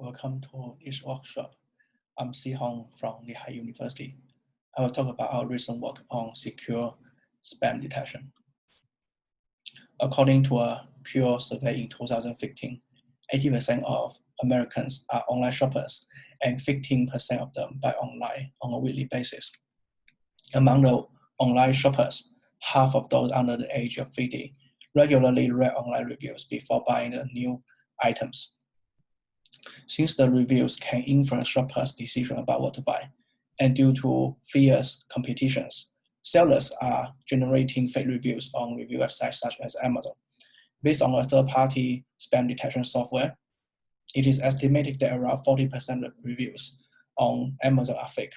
Welcome to this workshop. I'm Sihong from Lehigh University. I will talk about our recent work on secure spam detection. According to a Pew survey in 2015, 80% of Americans are online shoppers and 15% of them buy online on a weekly basis. Among the online shoppers, half of those under the age of 50 regularly read online reviews before buying the new items. Since the reviews can influence shoppers' decision about what to buy, and due to fierce competitions, sellers are generating fake reviews on review websites such as Amazon. Based on a third-party spam detection software, it is estimated that around 40% of reviews on Amazon are fake.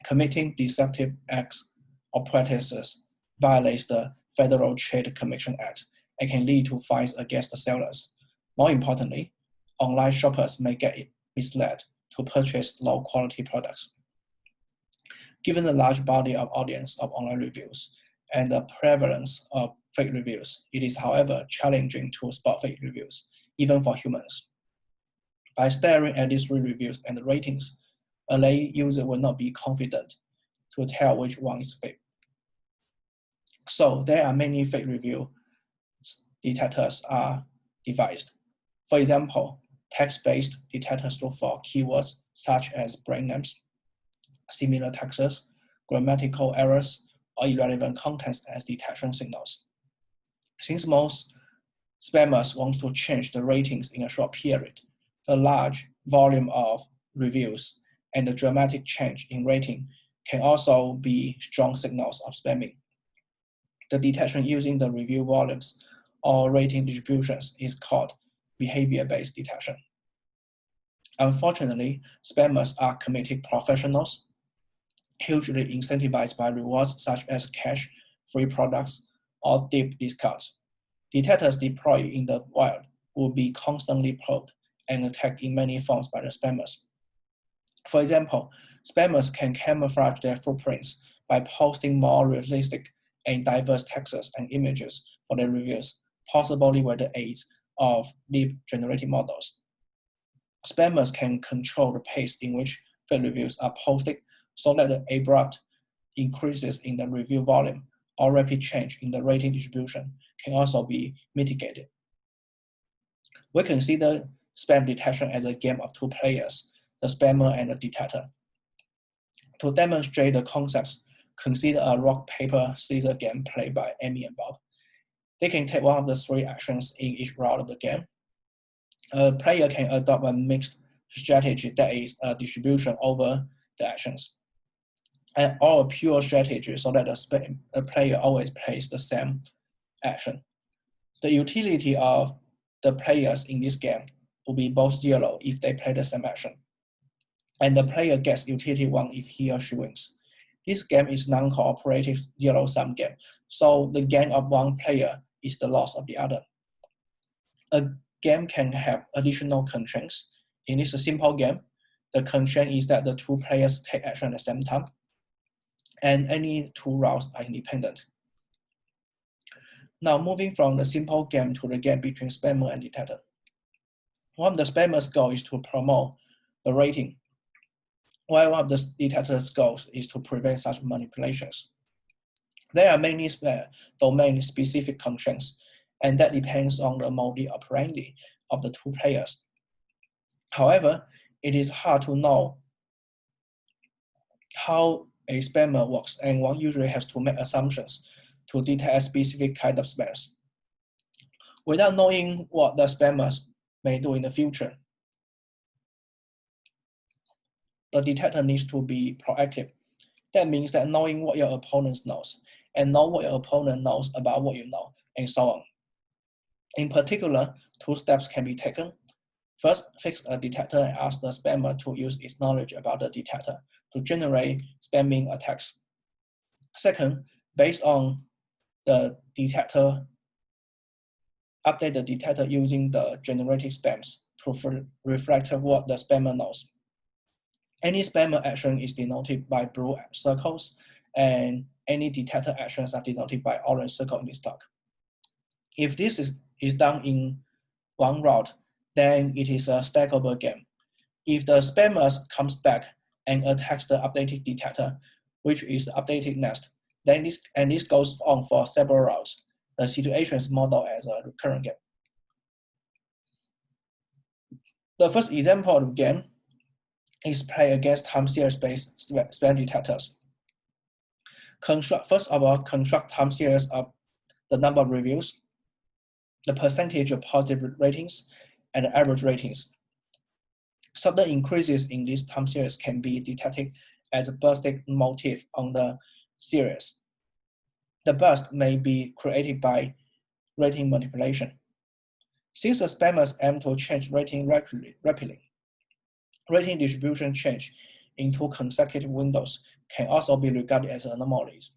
Committing deceptive acts or practices violates the Federal Trade Commission Act and can lead to fines against the sellers. More importantly, online shoppers may get misled to purchase low-quality products. Given the large body of audience of online reviews and the prevalence of fake reviews, it is, however, challenging to spot fake reviews, even for humans. By staring at these reviews and ratings, a lay user will not be confident to tell which one is fake. So there are many fake review detectors are devised. For example, text-based detectors look for keywords such as brand names, similar texts, grammatical errors, or irrelevant contents as detection signals. Since most spammers want to change the ratings in a short period, the large volume of reviews and the dramatic change in rating can also be strong signals of spamming. The detection using the review volumes or rating distributions is called behavior-based detection. Unfortunately, spammers are committed professionals, hugely incentivized by rewards such as cash, free products, or deep discounts. Detectors deployed in the wild will be constantly probed and attacked in many forms by the spammers. For example, spammers can camouflage their footprints by posting more realistic and diverse texts and images for their reviews, possibly with the aid of deep generative models. Spammers can control the pace in which fake reviews are posted so that the abrupt increases in the review volume or rapid change in the rating distribution can also be mitigated. We consider spam detection as a game of two players, the spammer and the detector. To demonstrate the concepts, consider a rock, paper, scissors game played by Amy and Bob. They can take one of the three actions in each round of the game. A player can adopt a mixed strategy that is a distribution over the actions, or a pure strategy so that the player always plays the same action. The utility of the players in this game will be both zero if they play the same action, and the player gets utility 1 if he or she wins. This game is non-cooperative zero-sum game, so the gain of one player is the loss of the other. A game can have additional constraints. In this simple game, the constraint is that the two players take action at the same time, and any two rounds are independent. Now, moving from the simple game to the game between spammer and detector. One of the spammer's goals is to promote the rating, while one of the detector's goals is to prevent such manipulations. There are many domain-specific constraints, and that depends on the modus operandi of the two players. However, it is hard to know how a spammer works, and one usually has to make assumptions to detect a specific kind of spams. Without knowing what the spammers may do in the future, the detector needs to be proactive. That means that knowing what your opponent knows, and know what your opponent knows about what you know, and so on. In particular, two steps can be taken. First, fix a detector and ask the spammer to use its knowledge about the detector to generate spamming attacks. Second, based on the detector, update the detector using the generated spams to reflect what the spammer knows. Any spammer action is denoted by blue circles, and any detector actions are denoted by orange circle in this talk. If this is done in one route, then it is a stackable game. If the spammer comes back and attacks the updated detector, which is updated next, then this goes on for several rounds. The situation is modeled as a recurrent game. The first example of the game is play against time series-based spam detectors. First of all, construct time series of the number of reviews, the percentage of positive ratings, and the average ratings. Sudden increases in this time series can be detected as a bursting motif on the series. The burst may be created by rating manipulation. Since the spammers aim to change rating rapidly, rating distribution change into consecutive windows can also be regarded as anomalies.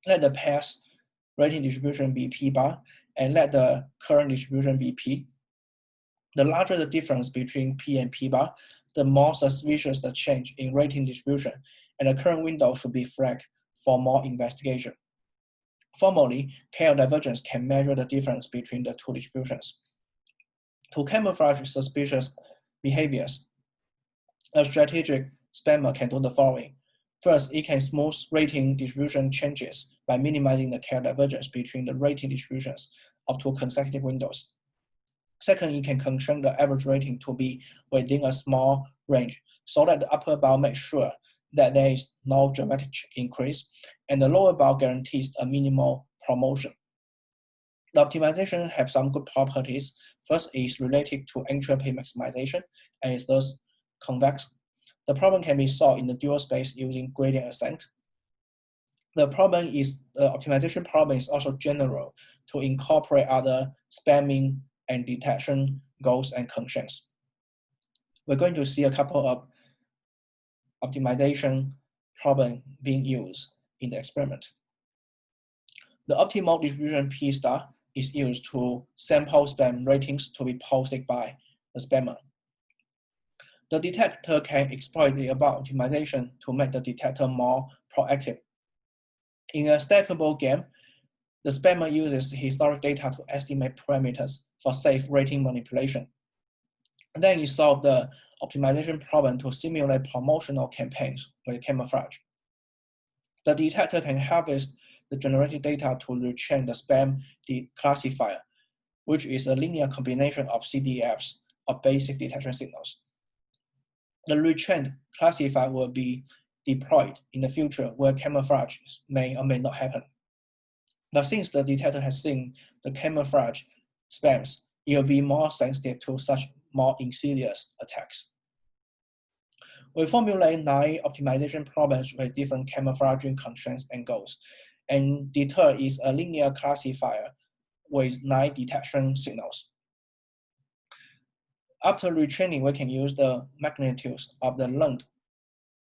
Let the past rating distribution be P bar, and let the current distribution be P. The larger the difference between P and P bar, the more suspicious the change in rating distribution, and the current window should be flagged for more investigation. Formally, KL divergence can measure the difference between the two distributions. To camouflage suspicious behaviors, a strategic spammer can do the following. First, it can smooth rating distribution changes by minimizing the KL divergence between the rating distributions of two consecutive windows. Second, it can constrain the average rating to be within a small range so that the upper bound makes sure that there is no dramatic increase, and the lower bound guarantees a minimal promotion. The optimization has some good properties. First is related to entropy maximization and is thus convex. The problem can be solved in the dual space using gradient ascent. The optimization problem is also general to incorporate other spamming and detection goals and constraints. We're going to see a couple of optimization problems being used in the experiment. The optimal distribution P star is used to sample spam ratings to be posted by the spammer. The detector can exploit the above optimization to make the detector more proactive. In a stackable game, the spammer uses historic data to estimate parameters for safe rating manipulation. And then you solve the optimization problem to simulate promotional campaigns with camouflage. The detector can harvest the generated data to retrain the spam classifier, which is a linear combination of CDFs of basic detection signals. The retrained classifier will be deployed in the future where camouflage may or may not happen. But since the detector has seen the camouflage spams, it will be more sensitive to such more insidious attacks. We formulate 9 optimization problems with different camouflaging constraints and goals, and deter is a linear classifier with 9 detection signals. After retraining, we can use the magnitudes of the length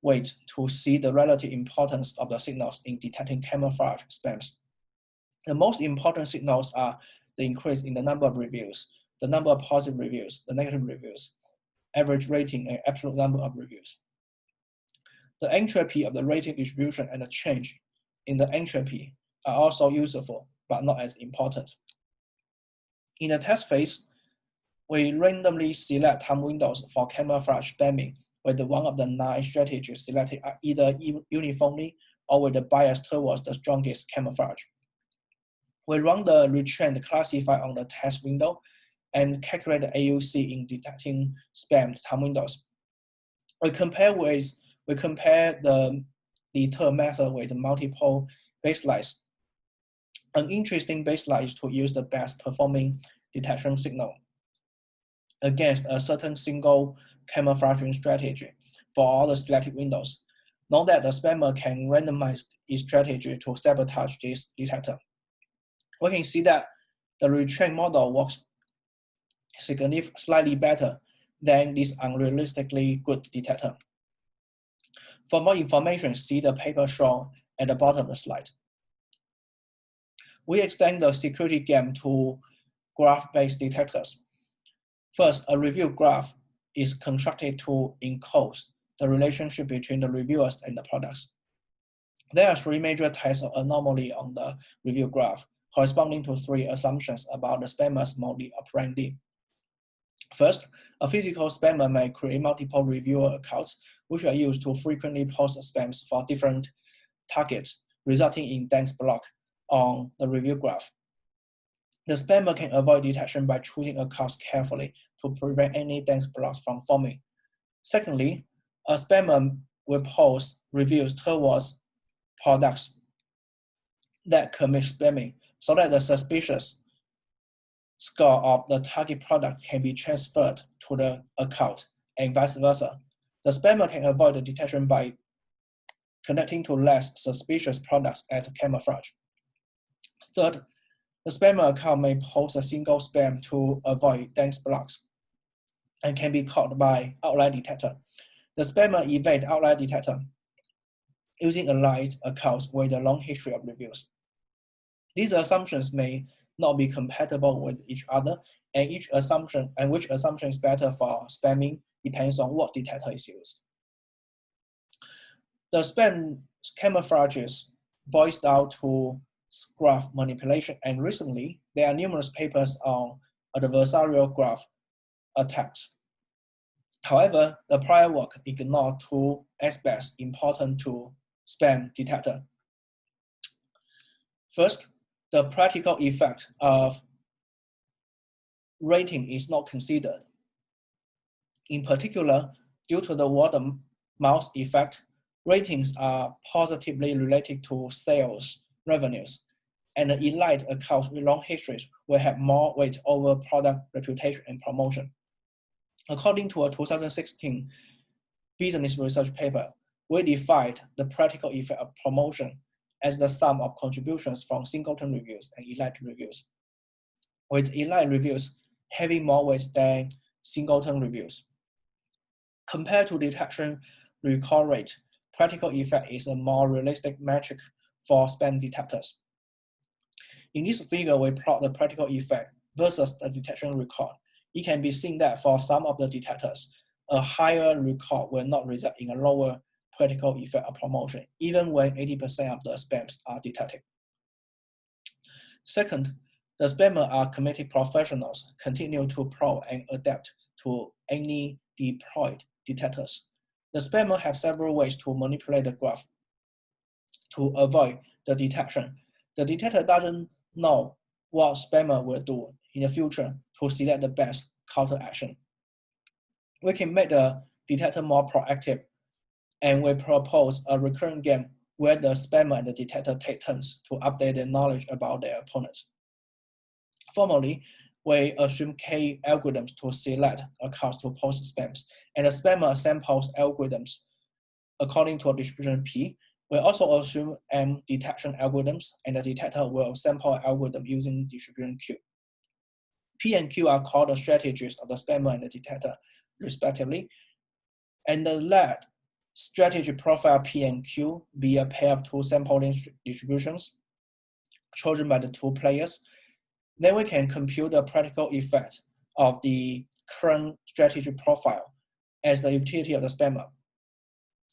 weight to see the relative importance of the signals in detecting camouflage spams. The most important signals are the increase in the number of reviews, the number of positive reviews, the negative reviews, average rating, and absolute number of reviews. The entropy of the rating distribution and the change in the entropy are also useful, but not as important. In the test phase, we randomly select time windows for camouflage spamming with one of the 9 strategies selected either uniformly or with a bias towards the strongest camouflage. We run the retrained classifier on the test window and calculate the AUC in detecting spam time windows. We compare the deter method with multiple baselines. An interesting baseline is to use the best performing detection signal against a certain single camouflaging strategy for all the selected windows. Note that the spammer can randomize its strategy to sabotage this detector. We can see that the retrained model works slightly better than this unrealistically good detector. For more information, see the paper shown at the bottom of the slide. We extend the security game to graph-based detectors. First, a review graph is constructed to encode the relationship between the reviewers and the products. There are 3 major types of anomaly on the review graph, corresponding to 3 assumptions about the spammer's modus operandi. First, a physical spammer may create multiple reviewer accounts, which are used to frequently post spams for different targets, resulting in dense block on the review graph. The spammer can avoid detection by choosing accounts carefully to prevent any dense blocks from forming. Secondly, a spammer will post reviews towards products that commit spamming so that the suspicious score of the target product can be transferred to the account and vice versa. The spammer can avoid the detection by connecting to less suspicious products as a camouflage. Third, the spammer account may post a single spam to avoid dense blocks and can be caught by outlier detector. The spammer evade outlier detector using allied accounts with a long history of reviews. These assumptions may not be compatible with each other, and which assumption is better for spamming depends on what detector is used. The spam camouflages boils down to graph manipulation, and recently there are numerous papers on adversarial graph attacks. However, the prior work ignored two aspects important to spam detector. First, the practical effect of rating is not considered. In particular, due to the word of mouth effect, ratings are positively related to sales revenues, and the elite accounts with long histories will have more weight over product reputation and promotion. According to a 2016 business research paper, we defined the practical effect of promotion as the sum of contributions from singleton reviews and elite reviews, with elite reviews having more weight than singleton reviews. Compared to detection recall rate, practical effect is a more realistic metric for spam detectors. In this figure, we plot the practical effect versus the detection record. It can be seen that for some of the detectors, a higher record will not result in a lower practical effect of promotion, even when 80% of the spams are detected. Second, the spammers are committed professionals, continue to probe and adapt to any deployed detectors. The spammer have several ways to manipulate the graph to avoid the detection. The detector doesn't know what spammer will do in the future to select the best counteraction. We can make the detector more proactive, and we propose a recurrent game where the spammer and the detector take turns to update their knowledge about their opponents. Formally, we assume K algorithms to select accounts to post spams, and the spammer samples algorithms according to a distribution P. We also assume M detection algorithms, and the detector will sample algorithm using distribution Q. P and Q are called the strategies of the spammer and the detector, respectively, and let strategy profile P and Q be a pair of two sampling distributions chosen by the two players. Then we can compute the practical effect of the current strategy profile as the utility of the spammer.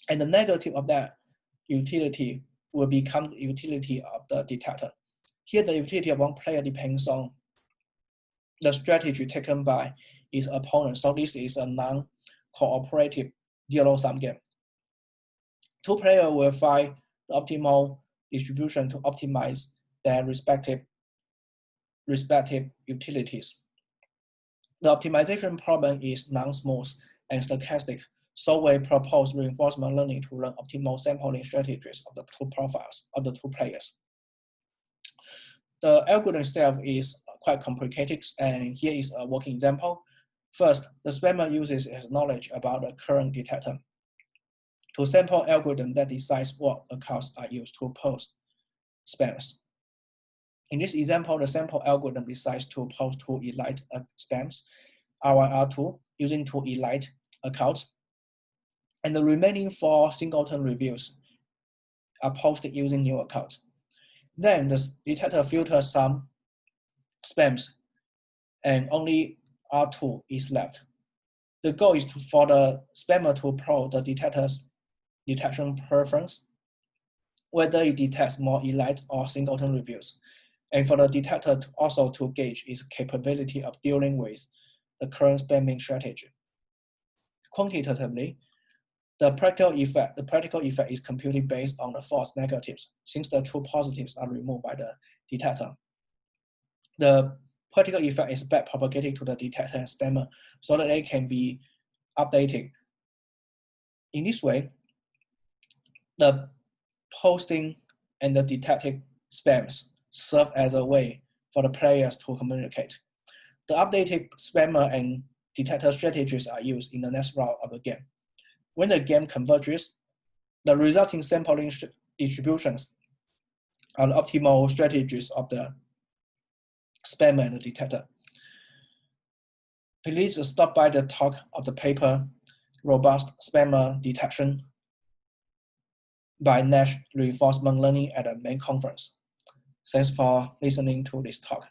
And the negative of that utility will become the utility of the detector. Here, the utility of one player depends on the strategy taken by its opponent. So this is a non-cooperative zero-sum game. Two players will find the optimal distribution to optimize their respective utilities. The optimization problem is non-smooth and stochastic, so we propose reinforcement learning to learn optimal sampling strategies of the two profiles of the two players. The algorithm itself is quite complicated, and here is a working example. First, the spammer uses his knowledge about the current detector to sample algorithm that decides what accounts are used to post spams. In this example, the sample algorithm decides to post two elite spams, R1, R2, using two elite accounts, and the remaining 4 singleton reviews are posted using new accounts. Then the detector filters some spams, and only R2 is left. The goal is for the spammer to probe the detector's detection preference, whether it detects more elite or singleton reviews, and for the detector also to gauge its capability of dealing with the current spamming strategy. Quantitatively, the practical effect is computed based on the false negatives, since the true positives are removed by the detector. The practical effect is back propagated to the detector and spammer so that it can be updated. In this way, the posting and the detected spams serve as a way for the players to communicate. The updated spammer and detector strategies are used in the next round of the game. When the game converges, the resulting sampling distributions are the optimal strategies of the spammer and the detector. Please stop by the talk of the paper, Robust Spammer Detection by Nash Reinforcement Learning at the main conference. Thanks for listening to this talk.